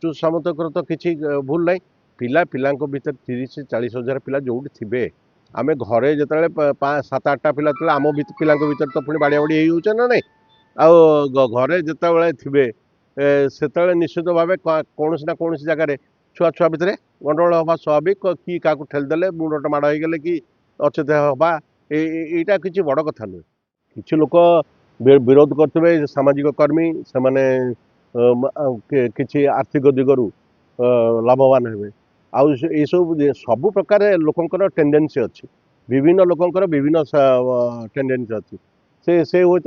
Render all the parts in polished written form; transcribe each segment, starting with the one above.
ସମସ୍ତଙ୍କର ତ କିଛି ଭୁଲ ନାହିଁ। ପିଲା ପିଲାଙ୍କ ଭିତରେ 30-40 ହଜାର ପିଲା ଯୋଉଠି ଥିବେ, ଆମେ ଘରେ ଯେତେବେଳେ 7-8ଟା ପିଲା ଥିଲେ ଆମ ପିଲାଙ୍କ ଭିତରେ ତ ପୁଣି ବାଡ଼ିଆ ବାଡ଼ି ହେଇଯାଉଛେ ନା ନାଇଁ। ଆଉ ଘରେ ଯେତେବେଳେ ଥିବେ ସେତେବେଳେ ନିଶ୍ଚିତ ଭାବେ କୌଣସି ନା କୌଣସି ଜାଗାରେ ଛୁଆ ଛୁଆ ଭିତରେ ଗଣ୍ଡଗୋଳ ହବା ସ୍ୱାଭାବିକ। କି କାହାକୁ ଠେଲିଦେଲେ ମୁଣ୍ଡଟା ମାଡ଼ ହେଇଗଲେ କି ଅଚେତ ହବା, ଏଇଟା କିଛି ବଡ଼ କଥା ନୁହେଁ। କିଛି ଲୋକ ବିରୋଧ କରୁଥିବେ, ସାମାଜିକ କର୍ମୀ ସେମାନେ କିଛି ଆର୍ଥିକ ଦିଗରୁ ଲାଭବାନ ହେବେ। ଆଉ ଏସବୁ ସବୁ ପ୍ରକାର ଲୋକଙ୍କର ଟେଣ୍ଡେନ୍ସି ଅଛି, ବିଭିନ୍ନ ଲୋକଙ୍କର ବିଭିନ୍ନ ଟେଣ୍ଡେନ୍ସି ଅଛି। ସେ ହୁଏତ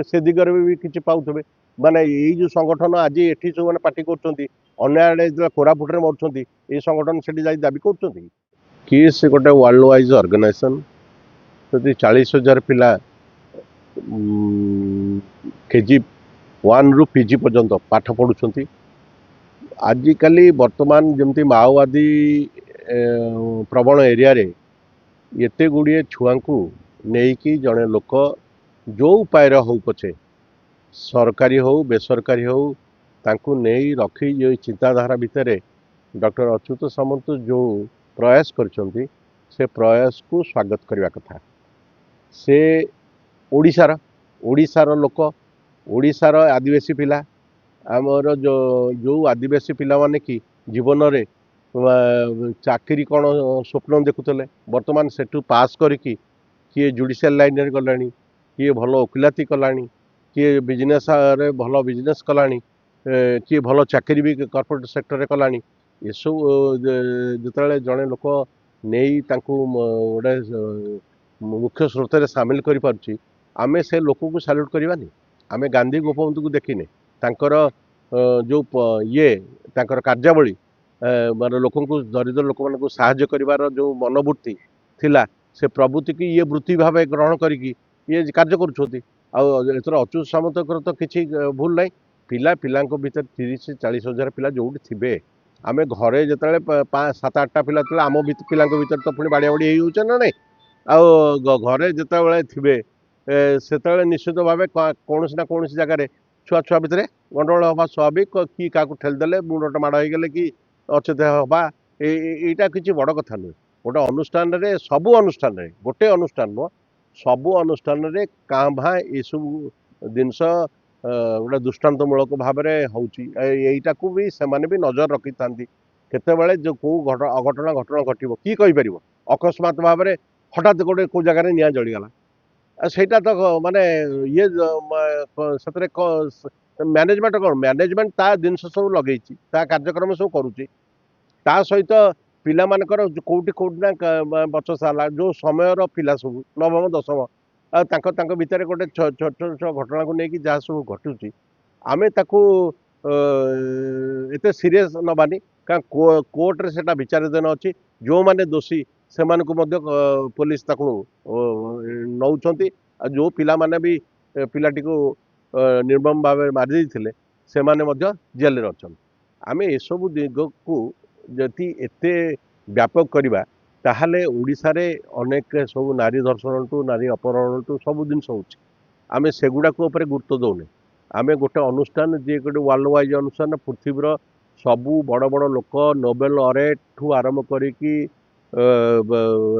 ସେ ଦିଗରେ ବି କିଛି ପାଉଥିବେ। ମାନେ ଏଇ ଯେଉଁ ସଂଗଠନ ଆଜି ଏଠି ସବୁମାନେ ପାର୍ଟି କରୁଛନ୍ତି, ଅନ୍ୟ ଆଡ଼େ ଯେତେବେଳେ କୋରାପୁଟରେ ମରୁଛନ୍ତି ଏଇ ସଂଗଠନ ସେଠି ଯାଇ ଦାବି କରୁଛନ୍ତି କି ସେ ଗୋଟେ ୱାର୍ଲଡ ୱାଇଜ୍ ଅର୍ଗାନାଇଜେସନ୍। ଯଦି 40,000 ପିଲା KG1 ରୁ PG ପର୍ଯ୍ୟନ୍ତ ପାଠ ପଢ଼ୁଛନ୍ତି। ଆଜିକାଲି ବର୍ତ୍ତମାନ ଯେମିତି ମାଓବାଦୀ ପ୍ରବଣ ଏରିଆରେ ଏତେ ଗୁଡ଼ିଏ ଛୁଆଙ୍କୁ ନେଇକି ଜଣେ ଲୋକ ଯେଉଁ ଉପାୟରେ ହଉ ପଛେ, ସରକାରୀ ହଉ ବେସରକାରୀ ହଉ, ତାଙ୍କୁ ନେଇ ରଖି ଯେଉଁ ଚିନ୍ତାଧାରା ଭିତରେ ଡକ୍ଟର ଅଚ୍ୟୁତ ସାମନ୍ତ ଯେଉଁ ପ୍ରୟାସ କରିଛନ୍ତି, ସେ ପ୍ରୟାସକୁ ସ୍ୱାଗତ କରିବା କଥା। ସେ ଓଡ଼ିଶାର ଲୋକ, ଓଡ଼ିଶାର ଆଦିବାସୀ ପିଲା, ଆମର ଯେଉଁ ଆଦିବାସୀ ପିଲାମାନେ କି ଜୀବନରେ ଚାକିରି କ'ଣ ସ୍ୱପ୍ନ ଦେଖୁଥିଲେ, ବର୍ତ୍ତମାନ ସେଠୁ ପାସ୍ କରିକି କିଏ ଜୁଡ଼ିସିଆଲ ଲାଇନରେ ଗଲାଣି, କିଏ ଭଲ ଓକିଲାତି କଲାଣି, କିଏ ବିଜନେସ୍ରେ ଭଲ ବିଜନେସ୍ କଲାଣି, କିଏ ଭଲ ଚାକିରି ବି କର୍ପୋରେଟ୍ ସେକ୍ଟରରେ କଲାଣି। ଏସବୁ ଯେତେବେଳେ ଜଣେ ଲୋକ ନେଇ ତାଙ୍କୁ ଗୋଟେ ମୁଖ୍ୟ ସ୍ରୋତରେ ସାମିଲ କରିପାରୁଛି, ଆମେ ସେ ଲୋକକୁ ସାଲ୍ୟୁଟ୍ କରିବାନି। ଆମେ ଗାନ୍ଧୀ ଗୋପବନ୍ଧୁକୁ ଦେଖିନେ, ତାଙ୍କର ଯେଉଁ ତାଙ୍କର କାର୍ଯ୍ୟାବଳୀ, ମାନେ ଲୋକଙ୍କୁ ଦରିଦ୍ର ଲୋକମାନଙ୍କୁ ସାହାଯ୍ୟ କରିବାର ଯେଉଁ ମନୋବୃତ୍ତି ଥିଲା, ସେ ପ୍ରବୃତ୍ତିକି ଇଏ ବୃତ୍ତି ଭାବେ ଗ୍ରହଣ କରିକି ଇଏ କାର୍ଯ୍ୟ କରୁଛନ୍ତି। ଆଉ ଏଥର ଅଚ୍ୟୁତ ସାମନ୍ତଙ୍କର ତ କିଛି ଭୁଲ ନାହିଁ। ପିଲା ପିଲାଙ୍କ ଭିତରେ 30-40 ହଜାର ପିଲା ଯୋଉଠି ଥିବେ, ଆମେ ଘରେ ଯେତେବେଳେ 7-8ଟା ପିଲା ଥିଲେ ଆମ ପିଲାଙ୍କ ଭିତରେ ତ ପୁଣି ବାଡ଼ିଆ ବାଡ଼ି ହେଇଯାଉଛେ ନା ନାଇଁ। ଆଉ ଘରେ ଯେତେବେଳେ ଥିବେ ସେତେବେଳେ ନିଶ୍ଚିତ ଭାବେ କୌଣସି ନା କୌଣସି ଜାଗାରେ ଛୁଆ ଛୁଆ ଭିତରେ ଗଣ୍ଡଗୋଳ ହବା ସ୍ୱାଭାବିକ। କି କାହାକୁ ଠେଲିଦେଲେ ମୁଣ୍ଡଟା ମାଡ଼ ହେଇଗଲେ କି ଅଚେତ ହବା, ଏଇଟା କିଛି ବଡ଼ କଥା ନୁହେଁ। ଗୋଟେ ଅନୁଷ୍ଠାନରେ, ସବୁ ଅନୁଷ୍ଠାନରେ, ଗୋଟେ ଅନୁଷ୍ଠାନ ନୁହଁ, ସବୁ ଅନୁଷ୍ଠାନରେ କାଁ ଭାଁ ଏସବୁ ଜିନିଷ ଗୋଟେ ଦୃଷ୍ଟାନ୍ତମୂଳକ ଭାବରେ ହେଉଛି। ଏଇଟାକୁ ବି ସେମାନେ ବି ନଜର ରଖିଥାନ୍ତି। କେତେବେଳେ କେଉଁ ଅଘଟଣ ଘଟିବ କିଏ କହିପାରିବ। ଅକସ୍ମାତ ଭାବରେ ହଠାତ୍ କେଉଁ ଜାଗାରେ ନିଆଁ ଜଳିଗଲା, ସେଇଟା ତ ମାନେ ଇଏ ସେଥିରେ ମ୍ୟାନେଜମେଣ୍ଟ କ'ଣ, ମ୍ୟାନେଜମେଣ୍ଟ ତା ଜିନିଷ ସବୁ ଲଗେଇଛି, ତା କାର୍ଯ୍ୟକ୍ରମ ସବୁ କରୁଛି। ତା ସହିତ ପିଲାମାନଙ୍କର କୋଉଠି ନା ବଚସା ହେଲା, ଯେଉଁ ସମୟର ପିଲା ସବୁ ନବମ ଦଶମ, ଆଉ ତାଙ୍କ ଭିତରେ ଗୋଟେ ଛୋଟ ଘଟଣାକୁ ନେଇକି ଯାହା ସବୁ ଘଟୁଛି, ଆମେ ତାକୁ ଏତେ ସିରିୟସ୍ ନେବାନି। କାରଣ କୋର୍ଟରେ ସେଟା ବିଚାରାଧୀନ ଅଛି। ଯେଉଁମାନେ ଦୋଷୀ ସେମାନଙ୍କୁ ମଧ୍ୟ ପୋଲିସ ତାକୁ ନେଉଛନ୍ତି। ଆଉ ଯେଉଁ ପିଲାମାନେ ବି ପିଲାଟିକୁ ନିର୍ମମ ଭାବେ ମାରି ଦେଇଥିଲେ ସେମାନେ ମଧ୍ୟ ଜେଲରେ ଅଛନ୍ତି। ଆମେ ଏସବୁ ଦିଗକୁ ଯଦି ଏତେ ବ୍ୟାପକ କରିବା, ତାହେଲେ ଓଡ଼ିଶାରେ ଅନେକ ସବୁ ନାରୀ ଧର୍ଷଣଠୁ ନାରୀ ଅପହରଣଠୁ ସବୁ ଜିନିଷ ହେଉଛି। ଆମେ ସେଗୁଡ଼ାକ ଉପରେ ଗୁରୁତ୍ୱ ଦେଉନେ। ଆମେ ଗୋଟେ ଅନୁଷ୍ଠାନ, ଯିଏ ଗୋଟେ ୱାର୍ଲଡ ୱାଇଜ୍ ଅନୁଷ୍ଠାନ, ପୃଥିବୀର ସବୁ ବଡ଼ ବଡ଼ ଲୋକ, ନୋବେଲ ଲରେଟ୍ଠୁ ଆରମ୍ଭ କରିକି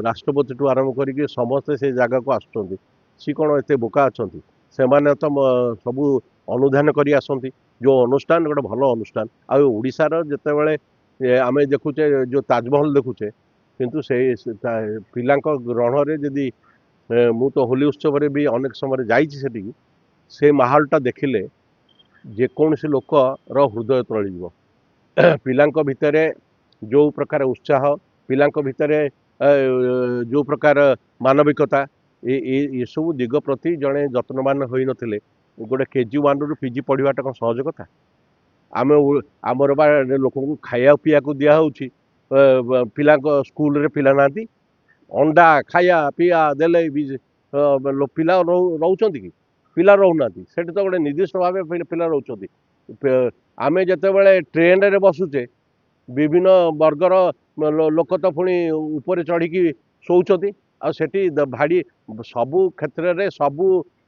ରାଷ୍ଟ୍ରପତିଠୁ ଆରମ୍ଭ କରିକି ସମସ୍ତେ ସେ ଜାଗାକୁ ଆସୁଛନ୍ତି। ସିଏ କ'ଣ ଏତେ ବୋକା ଅଛନ୍ତି? ସେମାନେ ତ ସବୁ ଅନୁଧ୍ୟାନ କରି ଆସନ୍ତି। ଯେଉଁ ଅନୁଷ୍ଠାନ ଗୋଟେ ଭଲ ଅନୁଷ୍ଠାନ। ଆଉ ଓଡ଼ିଶାର ଯେତେବେଳେ ଆମେ ଦେଖୁଛେ ଯେଉଁ ତାଜମହଲ ଦେଖୁଛେ, କିନ୍ତୁ ସେଇ ପିଲାଙ୍କ ଗ୍ରହଣରେ ଯଦି ମୁଁ ତ ହୋଲି ଉତ୍ସବରେ ବି ଅନେକ ସମୟରେ ଯାଇଛି ସେଠିକି, ସେ ମାହୋଲଟା ଦେଖିଲେ ଯେକୌଣସି ଲୋକର ହୃଦୟ ତରଳିଯିବ। ପିଲାଙ୍କ ଭିତରେ ଯେଉଁ ପ୍ରକାର ଉତ୍ସାହ, ପିଲାଙ୍କ ଭିତରେ ଯେଉଁ ପ୍ରକାର ମାନବିକତା, ଏସବୁ ଦିଗ ପ୍ରତି ଜଣେ ଯତ୍ନବାନ ହୋଇନଥିଲେ ଗୋଟେ KG1 ରୁ PG ପଢ଼ିବାଟା କ'ଣ ସହଜ କଥା? ଆମର ବା ଲୋକଙ୍କୁ ଖାଇବା ପିଇବାକୁ ଦିଆହେଉଛି, ପିଲାଙ୍କ ସ୍କୁଲରେ ପିଲା ନାହାନ୍ତି। ଅଣ୍ଡା ଖାଇବା ପିଇବା ଦେଲେ ବି ପିଲା ରହୁଛନ୍ତି କି? ପିଲା ରହୁନାହାନ୍ତି। ସେଠି ତ ଗୋଟେ ନିର୍ଦ୍ଦିଷ୍ଟ ଭାବେ ପିଲା ରହୁଛନ୍ତି। ଆମେ ଯେତେବେଳେ ଟ୍ରେନରେ ବସୁଛେ, ବିଭିନ୍ନ ବର୍ଗର ଲୋକ ତ ପୁଣି ଉପରେ ଚଢ଼ିକି ଶୋଉଛନ୍ତି। ଆଉ ସେଠି ଭାଡ଼ି, ସବୁ କ୍ଷେତ୍ରରେ ସବୁ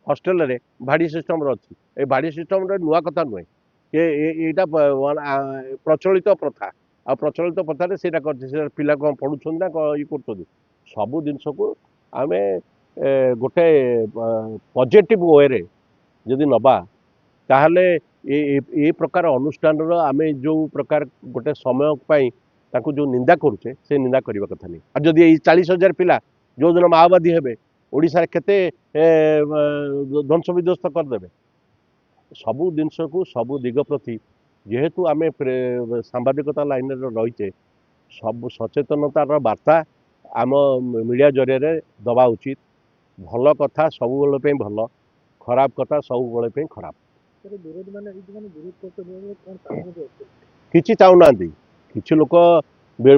ହଷ୍ଟେଲରେ ଭାଡ଼ି ସିଷ୍ଟମର ଅଛି। ଏ ଭାଡ଼ି ସିଷ୍ଟମରେ ନୂଆ କଥା ନୁହେଁ, ଏଇଟା ପ୍ରଚଳିତ ପ୍ରଥା ଆଉ ପ୍ରଚଳିତ ପ୍ରଥାରେ ସେଇଟା କରିଛି ସେ ପିଲା କ'ଣ ପଢ଼ୁଛନ୍ତି ନା କ'ଣ ଇଏ କରୁଛନ୍ତି ସବୁ ଜିନିଷକୁ ଆମେ ଗୋଟେ ପଜିଟିଭ୍ ୱେରେ ଯଦି ନେବା ତାହେଲେ ଏ ପ୍ରକାର ଅନୁଷ୍ଠାନର ଆମେ ଯେଉଁ ପ୍ରକାର ଗୋଟେ ସମୟ ପାଇଁ ତାଙ୍କୁ ଯେଉଁ ନିନ୍ଦା କରୁଛେ ସେ ନିନ୍ଦା କରିବା କଥା ନାହିଁ। ଆଉ ଯଦି ଏଇ 40,000 ପିଲା ଯେଉଁଦିନ ମାଓବାଦୀ ହେବେ ଓଡ଼ିଶାରେ କେତେ ଧ୍ୱଂସ ବିଧ୍ୱସ୍ତ କରିଦେବେ। ସବୁ ଜିନିଷକୁ ସବୁ ଦିଗ ପ୍ରତି ଯେହେତୁ ଆମେ ସାମ୍ବାଦିକତା ଲାଇନରେ ରହିଛେ ସବୁ ସଚେତନତାର ବାର୍ତ୍ତା ଆମ ମିଡ଼ିଆ ଜରିଆରେ ଦେବା ଉଚିତ। ଭଲ କଥା ସବୁବେଳେ ପାଇଁ ଭଲ, ଖରାପ କଥା ସବୁବେଳେ ପାଇଁ ଖରାପ। କିଛି ଚାହୁଁନାହାନ୍ତି, କିଛି ଲୋକ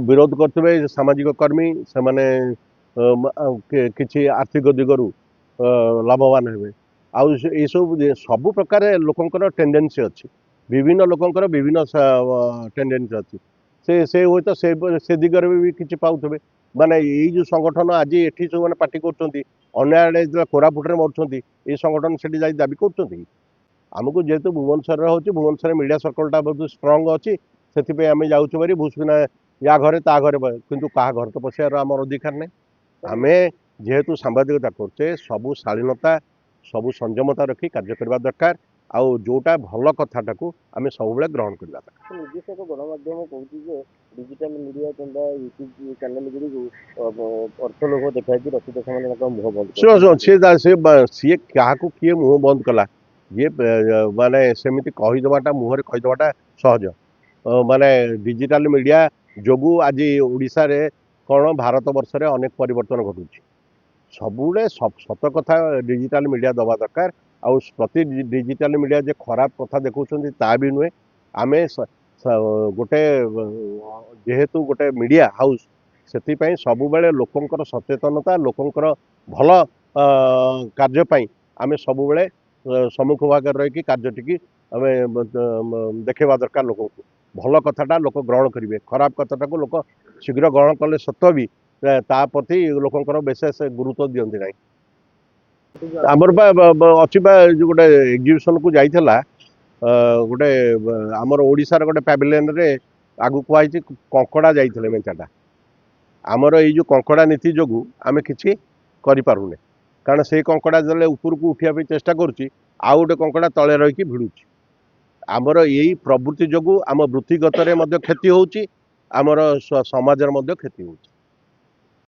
ବିରୋଧ କରୁଥିବେ ସାମାଜିକ କର୍ମୀ ସେମାନେ କିଛି ଆର୍ଥିକ ଦିଗରୁ ଲାଭବାନ ହେବେ। ଆଉ ଏସବୁ ସବୁ ପ୍ରକାର ଲୋକଙ୍କର ଟେଣ୍ଡେନ୍ସି ଅଛି, ବିଭିନ୍ନ ଲୋକଙ୍କର ବିଭିନ୍ନ ଟେଣ୍ଡେନ୍ସି ଅଛି। ସେ ହୁଏତ ସେ ଦିଗରେ ବି କିଛି ପାଉଥିବେ। ମାନେ ଏଇ ଯେଉଁ ସଂଗଠନ ଆଜି ଏଠି ଯେଉଁମାନେ ପାର୍ଟି କରୁଛନ୍ତି ଅନ୍ୟ ଆଡ଼େ ଯେତେବେଳେ କୋରାପୁଟରେ ମରୁଛନ୍ତି ଏଇ ସଂଗଠନ ସେଠି ଯାଇ ଦାବି କରୁଛନ୍ତି। ଆମକୁ ଯେହେତୁ ଭୁବନେଶ୍ୱରରେ ହେଉଛି ଭୁବନେଶ୍ୱରରେ ମିଡ଼ିଆ ସର୍କଲଟା ବହୁତ ଷ୍ଟ୍ରଙ୍ଗ ଅଛି ସେଥିପାଇଁ ଆମେ ଯାଉଛୁ ଭାରି ଭୁଷୁକିନା ୟା ଘରେ ତା ଘରେ କିନ୍ତୁ କାହା ଘରେ ତ ପଶିବାର ଆମର ଅଧିକାର ନାହିଁ। ଆମେ ଯେହେତୁ ସାମ୍ବାଦିକତା କରୁଛେ ସବୁ ଶାଳୀନତା ସବୁ ସଂଯମତା ରଖି କାର୍ଯ୍ୟ କରିବା ଦରକାର। ଆଉ ଯେଉଁଟା ଭଲ କଥାଟାକୁ ଆମେ ସବୁବେଳେ ଗ୍ରହଣ କରିବା ଦରକାର। ନିଜସ୍ୱ ଏକ ଗଣମାଧ୍ୟମ କହୁଛି ଯେ ଡିଜିଟାଲ ମିଡ଼ିଆ କିମ୍ବା ୟୁଟ୍ୟୁବ ଚ୍ୟାନେଲ ଗୁଡ଼ିକୁ ଅର୍ଥ ଲୋଭ ଦେଖାଇକି ରଖିତ ସେମାନେ ତାଙ୍କ ମୁହଁ ବନ୍ଦ ସିଏ କାହାକୁ କିଏ ମୁହଁ ବନ୍ଦ କଲା? ଇଏ ମାନେ ସେମିତି କହିଦେବାଟା ମୁହଁରେ କହିଦେବାଟା ସହଜ। ମାନେ ଡିଜିଟାଲ ମିଡ଼ିଆ ଯୋଗୁଁ ଆଜି ଓଡ଼ିଶାରେ କ'ଣ ଭାରତ ବର୍ଷରେ ଅନେକ ପରିବର୍ତ୍ତନ ଘଟୁଛି। ସବୁବେଳେ ସତ କଥା ଡିଜିଟାଲ ମିଡ଼ିଆ ଦେବା ଦରକାର। ଆଉ ପ୍ରତି ଡିଜିଟାଲ ମିଡ଼ିଆ ଯେ ଖରାପ କଥା ଦେଖାଉଛନ୍ତି ତା ବି ନୁହେଁ। ଆମେ ଗୋଟେ ଯେହେତୁ ଗୋଟେ ମିଡ଼ିଆ ହାଉସ୍ ସେଥିପାଇଁ ସବୁବେଳେ ଲୋକଙ୍କର ସଚେତନତା ଲୋକଙ୍କର ଭଲ କାର୍ଯ୍ୟ ପାଇଁ ଆମେ ସବୁବେଳେ ସମ୍ମୁଖ ଭାଗରେ ରହିକି କାର୍ଯ୍ୟଟିକି ଆମେ ଦେଖେଇବା ଦରକାର। ଲୋକଙ୍କୁ ଭଲ କଥାଟା ଲୋକ ଗ୍ରହଣ କରିବେ, ଖରାପ କଥାଟାକୁ ଲୋକ ଶୀଘ୍ର ଗ୍ରହଣ କଲେ ସତ୍ତ୍ୱେ ବି ତା ପ୍ରତି ଲୋକଙ୍କର ବିଶେଷ ଗୁରୁତ୍ୱ ଦିଅନ୍ତି ନାହିଁ। ଆମର ଅଛି ବା ଯେଉଁ ଗୋଟେ ଏକ୍ଜିବିସନକୁ ଯାଇଥିଲା ଗୋଟେ ଆମର ଓଡ଼ିଶାର ଗୋଟେ ପ୍ୟାଭିଲିୟନରେ ଆଗକୁ କୁହାଯାଇଛି କଙ୍କଡ଼ା ଯାଇଥିଲେ ମେଞ୍ଚାଟା। ଆମର ଏଇ ଯେଉଁ କଙ୍କଡ଼ା ନୀତି ଯୋଗୁଁ ଆମେ କିଛି କରିପାରୁନେ, କାରଣ ସେଇ କଙ୍କଡ଼ା ଯେତେବେଳେ ଉପରକୁ ଉଠିବା ପାଇଁ ଚେଷ୍ଟା କରୁଛି ଆଉ ଗୋଟେ କଙ୍କଡ଼ା ତଳେ ରହିକି ଭିଡ଼ୁଛି। ଆମର ଏଇ ପ୍ରବୃତ୍ତି ଯୋଗୁଁ ଆମ ବୃତ୍ତିଗତରେ ମଧ୍ୟ କ୍ଷତି ହେଉଛି, ଆମର ସମାଜରେ ମଧ୍ୟ କ୍ଷତି ହେଉଛି।